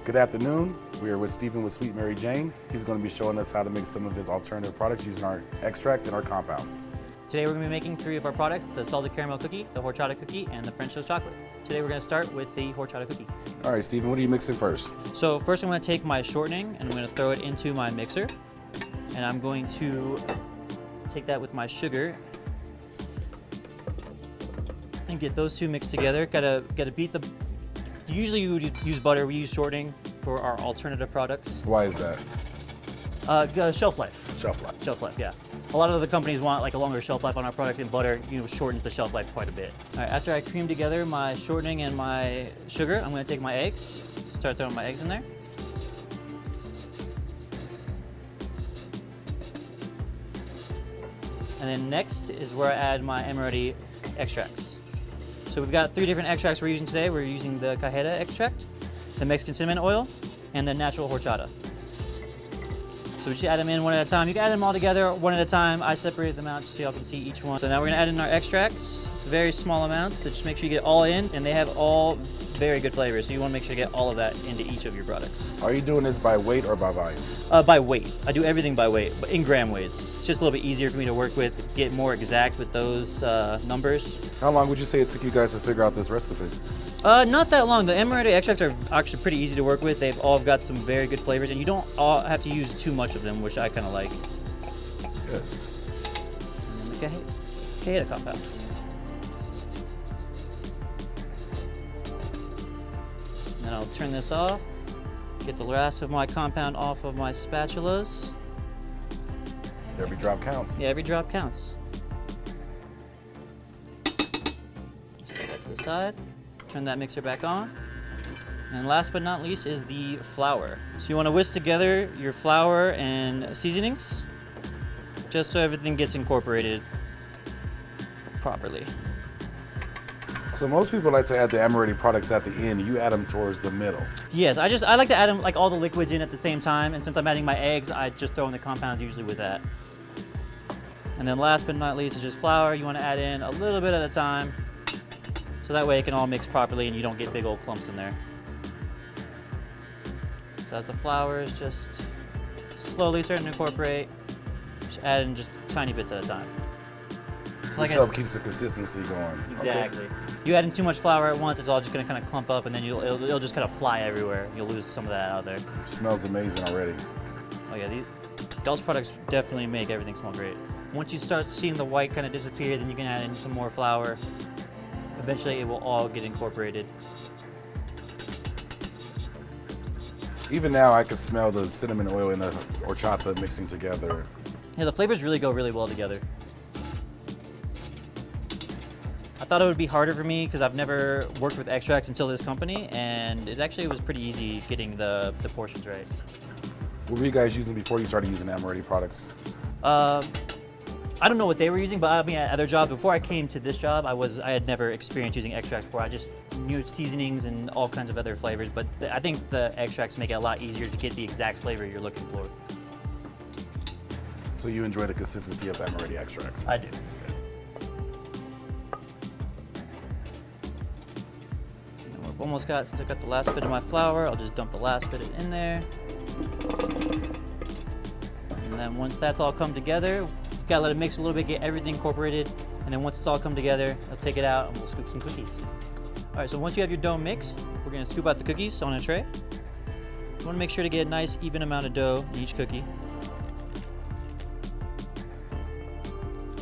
Good afternoon. We are with Stephen with Sweet Mary Jane. He's going to be showing us how to make some of his alternative products using our extracts and our compounds. Today we're going to be making 3 of our products, the salted caramel cookie, the horchata cookie, and the French toast chocolate. Today we're going to start with the horchata cookie. All right, Stephen, what are you mixing first? So first I'm going to take my shortening and I'm going to throw it into my mixer. And I'm going to take that with my sugar and get those two mixed together. Gotta beat the... Usually you would use butter, we use shortening for our alternative products. Why is that? Shelf life. Shelf life. Shelf life, yeah. A lot of the companies want like a longer shelf life on our product, and butter, shortens the shelf life quite a bit. All right, after I cream together my shortening and my sugar, I'm gonna take my eggs, start throwing my eggs in there. And then next is where I add my Amoretti extracts. So we've got 3 different extracts we're using today. We're using the Horchata extract, the Mexican cinnamon oil, and the natural horchata. So we just add them in one at a time. You can add them all together one at a time. I separated them out just so y'all can see each one. So now we're gonna add in our extracts. It's very small amounts, so just make sure you get all in, and they have all very good flavors. So you wanna make sure you get all of that into each of your products. Are you doing this by weight or by volume? By weight. I do everything by weight, but in gram weights. It's just a little bit easier for me to work with, get more exact with those numbers. How long would you say it took you guys to figure out this recipe? Not that long. The Amoretti extracts are actually pretty easy to work with. They've all got some very good flavors, and you don't all have to use too much of them, which I kind of like. Good. And then the Horchata compound. And then I'll turn this off, get the rest of my compound off of my spatulas. Every drop counts. Yeah, every drop counts. Set that to the side. Turn that mixer back on. And last but not least is the flour. So you want to whisk together your flour and seasonings just so everything gets incorporated properly. So most people like to add the Amoretti products at the end. You add them towards the middle. Yes, I like to add them, like all the liquids in at the same time, and since I'm adding my eggs, I just throw in the compounds usually with that. And then last but not least is just flour. You want to add in a little bit at a time, so that way it can all mix properly and you don't get big old clumps in there. So as the flour is just slowly starting to incorporate, just add in just tiny bits at a time. Which helps keeps the consistency going. Exactly. Okay. You add in too much flour at once, it's all just going to kind of clump up, and then it'll just kind of fly everywhere. You'll lose some of that out there. Smells amazing already. Oh yeah, those products definitely make everything smell great. Once you start seeing the white kind of disappear, then you can add in some more flour. Eventually it will all get incorporated. Even now I can smell the cinnamon oil and the horchata mixing together. Yeah, the flavors really go really well together. I thought it would be harder for me because I've never worked with extracts until this company, and it actually was pretty easy getting the portions right. What were you guys using before you started using Amoretti products? I don't know what they were using, but I mean, at other jobs, before I came to this job, I had never experienced using extracts before. I just knew seasonings and all kinds of other flavors, but I think the extracts make it a lot easier to get the exact flavor you're looking for. So you enjoy the consistency of Amoretti extracts? I do. And we've almost got, since I got the last bit of my flour, I'll just dump the last bit in there. And then once that's all come together, gotta let it mix a little bit, get everything incorporated, and then once it's all come together, I'll take it out and we'll scoop some cookies. All right, so once you have your dough mixed, we're gonna scoop out the cookies on a tray. You wanna make sure to get a nice even amount of dough in each cookie.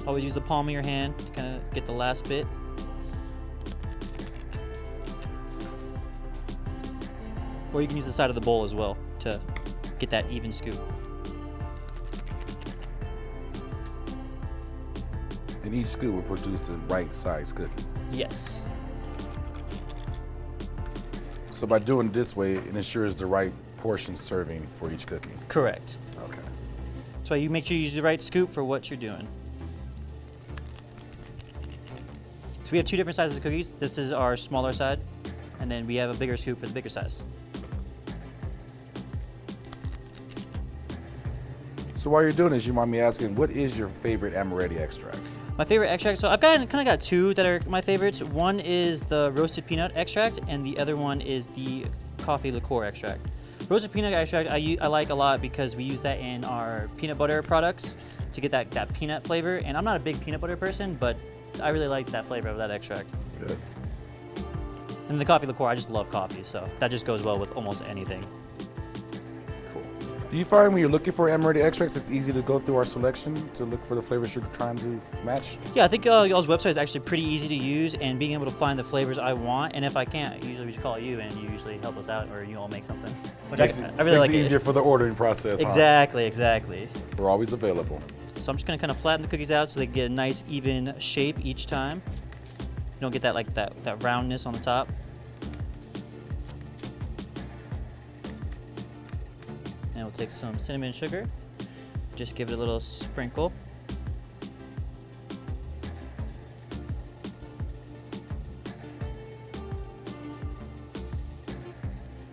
Always use the palm of your hand to kind of get the last bit. Or you can use the side of the bowl as well to get that even scoop. And each scoop will produce the right size cookie. Yes. So by doing it this way, it ensures the right portion serving for each cookie. Correct. Okay. So you make sure you use the right scoop for what you're doing. So we have 2 different sizes of cookies. This is our smaller side, and then we have a bigger scoop for the bigger size. So while you're doing this, you mind me asking, what is your favorite Amoretti extract? My favorite extract, so I've kind of got 2 that are my favorites. One is the roasted peanut extract, and the other one is the coffee liqueur extract. Roasted peanut extract I like a lot because we use that in our peanut butter products to get that peanut flavor. And I'm not a big peanut butter person, but I really like that flavor of that extract. Good. And the coffee liqueur, I just love coffee, so that just goes well with almost anything. Cool. Do you find when you're looking for Amoretti extracts, it's easy to go through our selection to look for the flavors you're trying to match? Yeah, I think y'all's website is actually pretty easy to use, and being able to find the flavors I want. And if I can't, usually we just call you, and you usually help us out, or you all make something. Which I really like. Makes it easier for the ordering process. Exactly, exactly. We're always available. So I'm just gonna kind of flatten the cookies out so they get a nice even shape each time. You don't get that roundness on the top. And we'll take some cinnamon sugar. Just give it a little sprinkle.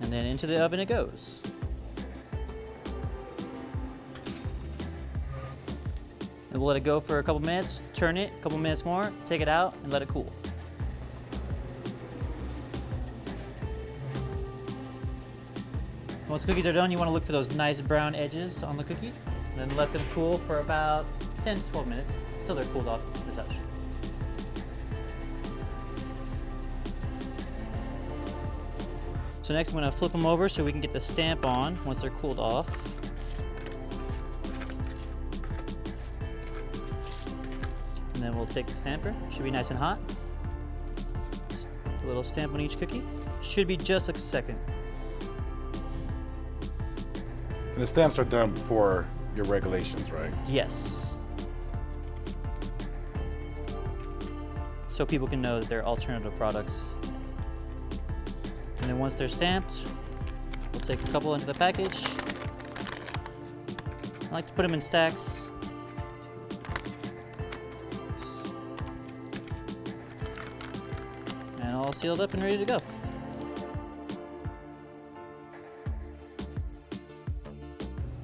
And then into the oven it goes. And we'll let it go for a couple minutes, turn it, a couple minutes more, take it out, and let it cool. Once the cookies are done, you want to look for those nice brown edges on the cookies, and then let them cool for about 10 to 12 minutes until they're cooled off to the touch. So next I'm going to flip them over so we can get the stamp on once they're cooled off. And then we'll take the stamper, should be nice and hot. Just a little stamp on each cookie. Should be just a second. And the stamps are done before your regulations, right? Yes. So people can know that they're alternative products. And then once they're stamped, we'll take a couple into the package. I like to put them in stacks. And all sealed up and ready to go.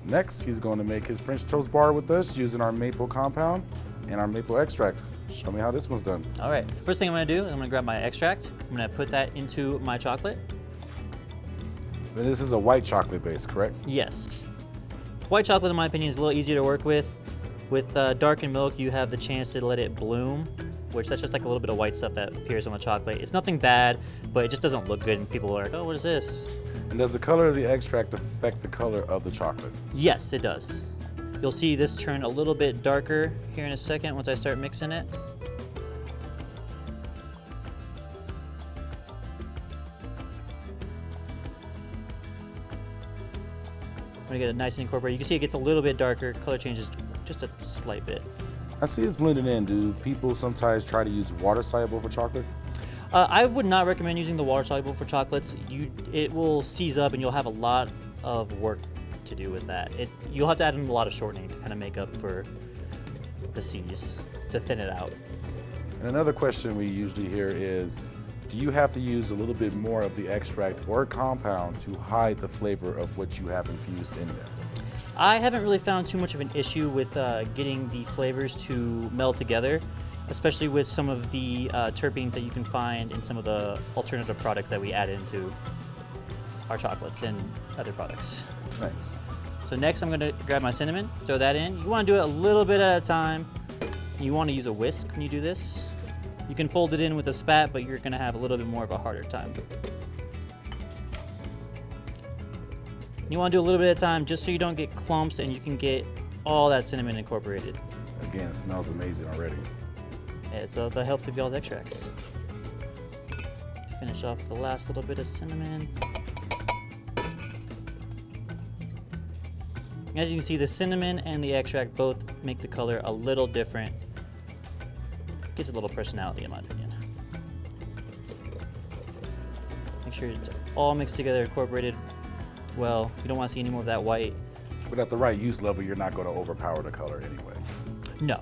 Next, he's going to make his French toast bar with us using our maple compound and our maple extract. Show me how this one's done. All right, first thing I'm gonna do is I'm gonna grab my extract. I'm gonna put that into my chocolate. And this is a white chocolate base, correct? Yes. White chocolate, in my opinion, is a little easier to work with. With darkened milk, you have the chance to let it bloom, which that's just like a little bit of white stuff that appears on the chocolate. It's nothing bad, but it just doesn't look good, and people are like, oh, what is this? And does the color of the extract affect the color of the chocolate? Yes, it does. You'll see this turn a little bit darker here in a second once I start mixing it. I'm gonna get it nice and incorporated. You can see it gets a little bit darker. Color changes just a slight bit. I see it's blended in. Do people sometimes try to use water soluble for chocolate? I would not recommend using the water soluble for chocolates. It will seize up and you'll have a lot of work to do with that. You'll have to add in a lot of shortening to kind of make up for the seize, to thin it out. And another question we usually hear is, do you have to use a little bit more of the extract or compound to hide the flavor of what you have infused in there? I haven't really found too much of an issue with getting the flavors to meld together, especially with some of the terpenes that you can find in some of the alternative products that we add into our chocolates and other products. Thanks. So next I'm gonna grab my cinnamon, throw that in. You wanna do it a little bit at a time. You wanna use a whisk when you do this. You can fold it in with a spat, but you're gonna have a little bit more of a harder time. You wanna do a little bit at a time just so you don't get clumps and you can get all that cinnamon incorporated. Again, it smells amazing already. It's the help of y'all's extracts. Finish off the last little bit of cinnamon. As you can see, the cinnamon and the extract both make the color a little different. Gives a little personality, in my opinion. Make sure it's all mixed together, incorporated well. You don't want to see any more of that white. But at the right use level, you're not going to overpower the color anyway. No.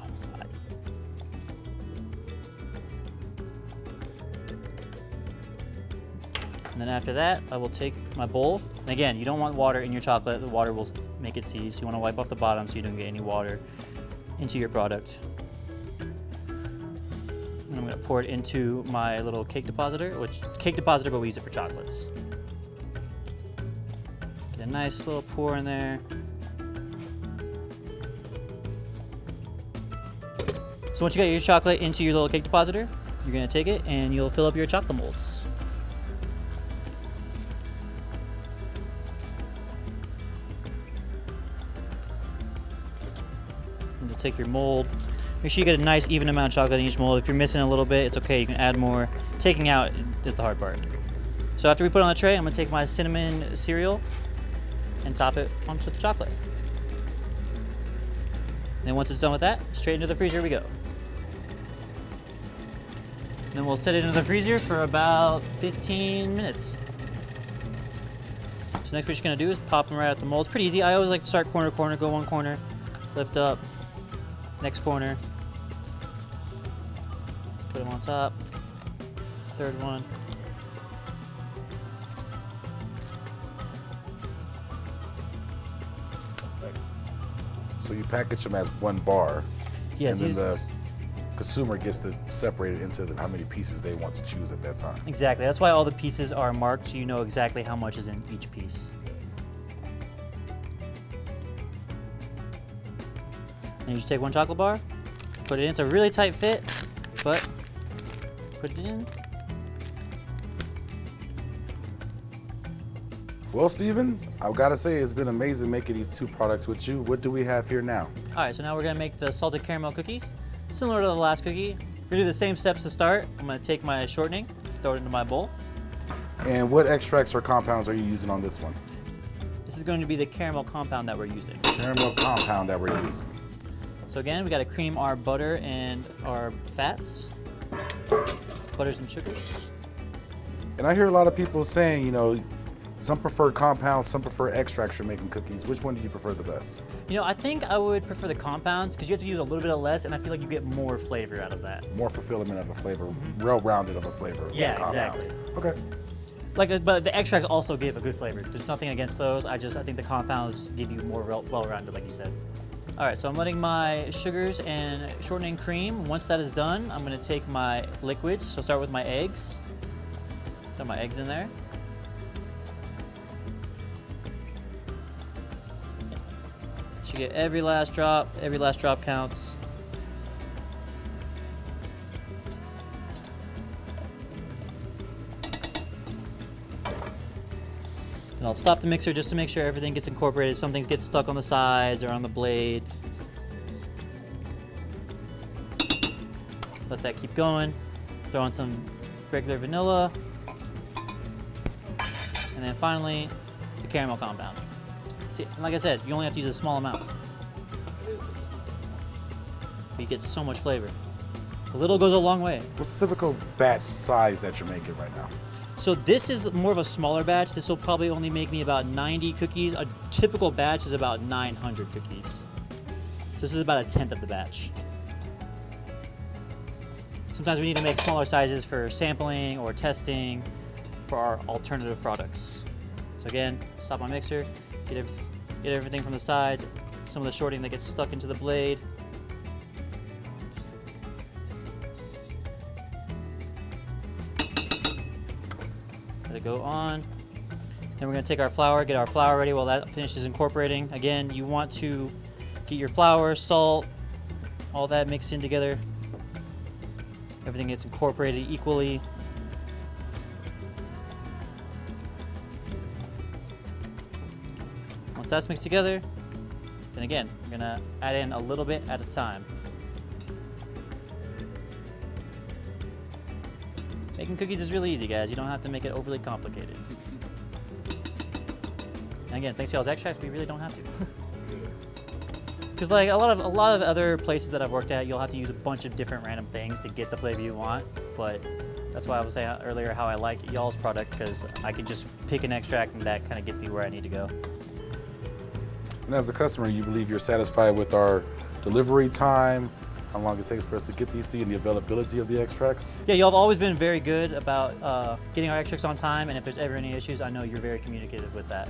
And then after that, I will take my bowl. And again, you don't want water in your chocolate. The water will make it seize. You want to wipe off the bottom so you don't get any water into your product. And I'm going to pour it into my little cake depositor, but we use it for chocolates. Get a nice little pour in there. So once you got your chocolate into your little cake depositor, you're gonna take it and you'll fill up your chocolate molds. And you'll take your mold. Make sure you get a nice even amount of chocolate in each mold. If you're missing a little bit, it's okay, you can add more. Taking out is the hard part. So after we put it on the tray, I'm gonna take my cinnamon cereal and top it onto the chocolate. And then once it's done with that, straight into the freezer we go. And then we'll set it into the freezer for about 15 minutes. So next what you're just gonna do is pop them right out the mold. It's pretty easy. I always like to start corner to corner, go one corner, lift up, next corner, put them on top, third one. So you package them as one bar, Yes, and then the consumer gets to separate it into how many pieces they want to choose at that time. Exactly. That's why all the pieces are marked so you know exactly how much is in each piece. And you just take one chocolate bar, put it in. It's a really tight fit, but put it in. Well, Steven, I've got to say it's been amazing making these two products with you. What do we have here now? All right, so now we're gonna make the salted caramel cookies. Similar to the last cookie, we're gonna do the same steps to start. I'm gonna take my shortening, throw it into my bowl. And what extracts or compounds are you using on this one? This is going to be the caramel compound that we're using. Caramel compound that we're using. So again, we gotta cream our butter and our fats, butters and sugars. And I hear a lot of people saying, you know, some prefer compounds, some prefer extracts for making cookies. Which one do you prefer the best? You know, I think I would prefer the compounds because you have to use a little bit of less, and I feel like you get more flavor out of that. More fulfillment of a flavor, well-rounded of a flavor. Yeah, compound. exactly. Okay. Like, but the extracts also give a good flavor. There's nothing against those. I think the compounds give you more well-rounded, like you said. All right, so I'm letting my sugars and shortening cream. Once that is done, I'm gonna take my liquids. So start with my eggs. Throw my eggs in there. You get every last drop counts. And I'll stop the mixer just to make sure everything gets incorporated. Some things get stuck on the sides or on the blade. Let that keep going. Throw in some regular vanilla. And then finally, the caramel compound. See, like I said, you only have to use a small amount. But you get so much flavor. A little goes a long way. What's the typical batch size that you're making right now? So this is more of a smaller batch. This will probably only make me about 90 cookies. A typical batch is about 900 cookies. So this is about 1/10 of the batch. Sometimes we need to make smaller sizes for sampling or testing for our alternative products. So again, stop my mixer. Get everything from the sides, some of the shorting that gets stuck into the blade. Let it go on. Then we're gonna take our flour, get our flour ready while that finishes incorporating. Again, you want to get your flour, salt, all that mixed in together. Everything gets incorporated equally. Once that's mixed together, then again, we're gonna add in a little bit at a time. Making cookies is really easy, guys. You don't have to make it overly complicated. And again, thanks to y'all's extracts, we really don't have to. Because like a lot of other places that I've worked at, you'll have to use a bunch of different random things to get the flavor you want. But that's why I was saying earlier how I like y'all's product, because I can just pick an extract and that kind of gets me where I need to go. And as a customer, you believe you're satisfied with our delivery time, how long it takes for us to get these to you, and the availability of the extracts? Yeah, y'all have always been very good about getting our extracts on time, and if there's ever any issues, I know you're very communicative with that.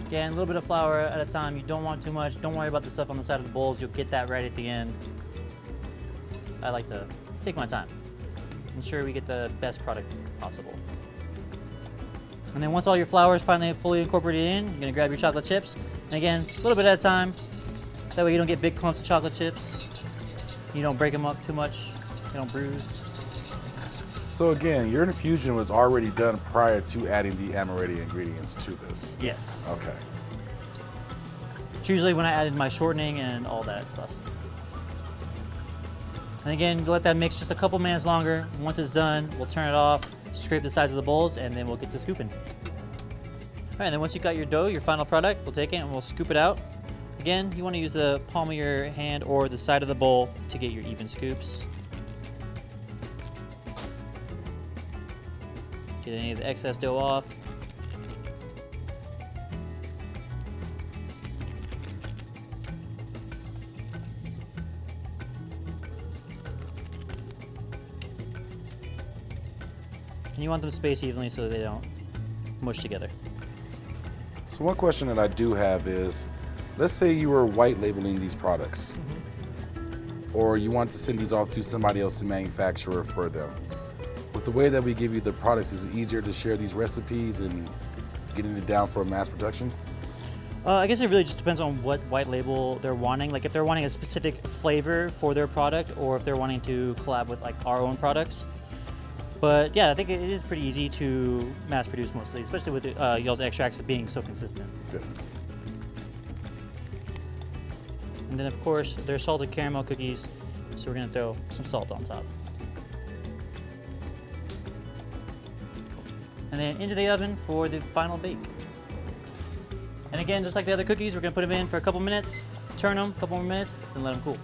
Again, a little bit of flour at a time. You don't want too much. Don't worry about the stuff on the side of the bowls. You'll get that right at the end. I like to take my time. Ensure we get the best product possible. And then once all your flour is finally fully incorporated in, you're gonna grab your chocolate chips. And again, a little bit at a time. That way you don't get big clumps of chocolate chips. You don't break them up too much. You don't bruise. So again, your infusion was already done prior to adding the Amoretti ingredients to this. Yes. Okay. It's usually when I added my shortening and all that stuff. And again, let that mix just a couple minutes longer. Once it's done, we'll turn it off, scrape the sides of the bowls, and then we'll get to scooping. All right, and then once you've got your dough, your final product, we'll take it and we'll scoop it out. Again, you want to use the palm of your hand or the side of the bowl to get your even scoops. Get any of the excess dough off. And you want them spaced evenly so they don't mush together. So one question that I do have is, let's say you were white labeling these products, or you want to send these off to somebody else to manufacture for them. With the way that we give you the products, is it easier to share these recipes and getting it down for mass production? I guess it really just depends on what white label they're wanting. Like if they're wanting a specific flavor for their product, or if they're wanting to collab with like our own products. But yeah, I think it is pretty easy to mass produce mostly, especially with y'all's extracts being so consistent. Good. And then of course, they're salted caramel cookies, so we're gonna throw some salt on top. And then into the oven for the final bake. And again, just like the other cookies, we're gonna put them in for a couple minutes, turn them a couple more minutes, then let them cool.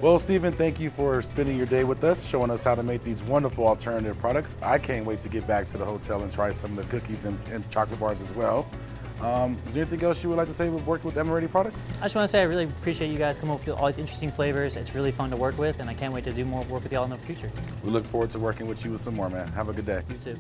Well, Stephen, thank you for spending your day with us, showing us how to make these wonderful alternative products. I can't wait to get back to the hotel and try some of the cookies and chocolate bars as well. Is there anything else you would like to say with working with Amoretti products? I just want to say I really appreciate you guys coming up with all these interesting flavors. It's really fun to work with, and I can't wait to do more work with y'all in the future. We look forward to working with you with some more, man. Have a good day. You too.